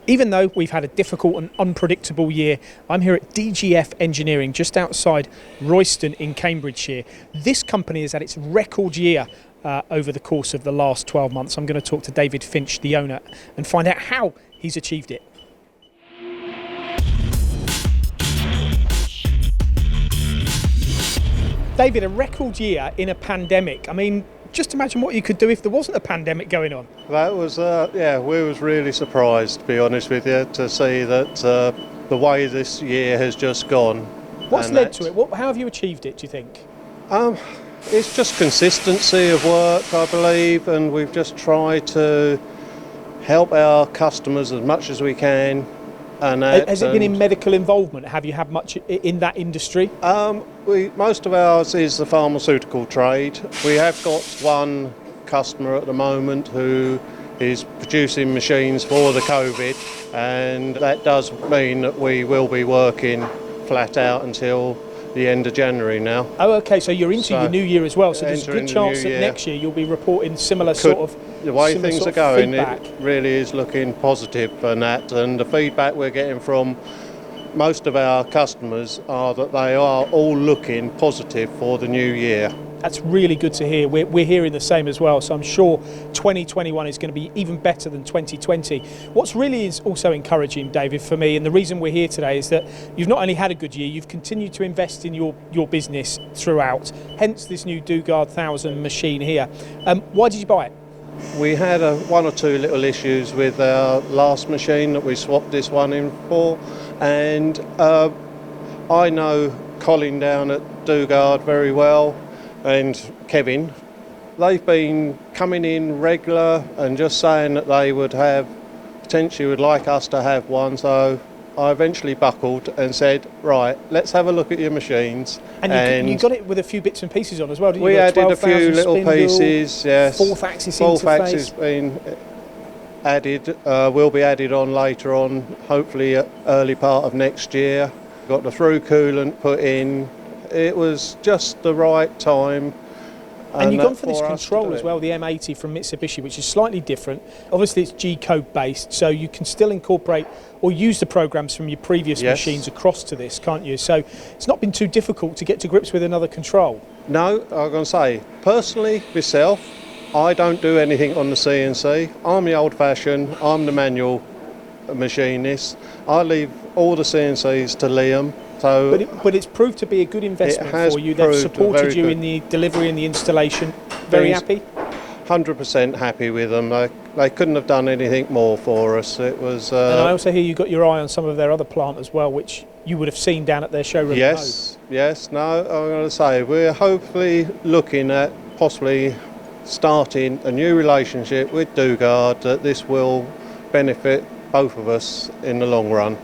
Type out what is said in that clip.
Even though we've had a difficult and unpredictable year, I'm here at DGF Engineering just outside Royston in Cambridgeshire. This company has had its record year over the course of the last 12 months. I'm going to talk to David Finch, the owner, and find out how he's achieved it. David, a record year in a pandemic. I mean, just imagine what you could do if there wasn't a pandemic going on. That was, we was really surprised, to be honest with you, to see that the way this year has just gone. What's led to it? How have you achieved it, do you think? It's just consistency of work, I believe, and we've just tried to help our customers as much as we can. Has it been in medical involvement? Have you had much in that industry? Most of ours is the pharmaceutical trade. We have got one customer at the moment who is producing machines for the COVID, and that does mean that we will be working flat out until the end of January now. Oh, okay, so you're into your new year as well, so there's a good chance that next year you'll be reporting similar sort of the way things are going, feedback. It really is looking positive for that, and the feedback we're getting from most of our customers are that they are all looking positive for the new year. That's really good to hear. We're hearing the same as well, so I'm sure 2021 is going to be even better than 2020. What's really is also encouraging, David, for me, and the reason we're here today is that you've not only had a good year, you've continued to invest in your business throughout, hence this new Dugard 1000 machine here. Why did you buy it? We had one or two little issues with our last machine that we swapped this one in for, and I know Colin down at Dugard very well, and Kevin. They've been coming in regular and just saying that they would like us to have one, so I eventually buckled and said, right, let's have a look at your machines. And you got it with a few bits and pieces on as well, didn't you? We added a few little pieces, yes. Fourth axis interface. Fourth axis been added, will be added on later on, hopefully early part of next year. Got the through coolant put in. It was just the right time. And you've gone for this control as well, the M80 from Mitsubishi, which is slightly different. Obviously it's G-code based, so you can still incorporate or use the programs from your previous machines across to this, can't you? So it's not been too difficult to get to grips with another control. No, I'm going to say, personally, myself, I don't do anything on the CNC. I'm the old-fashioned, I'm the manual machinist. I leave all the CNCs to Liam. But it's proved to be a good investment for you. They've supported you in the delivery and the installation. Very happy? 100% happy with them. They couldn't have done anything more for us. It was. And I also hear you got your eye on some of their other plant as well, which you would have seen down at their showroom. Yes. No, I'm going to say we're hopefully looking at possibly starting a new relationship with Dugard that this will benefit both of us in the long run.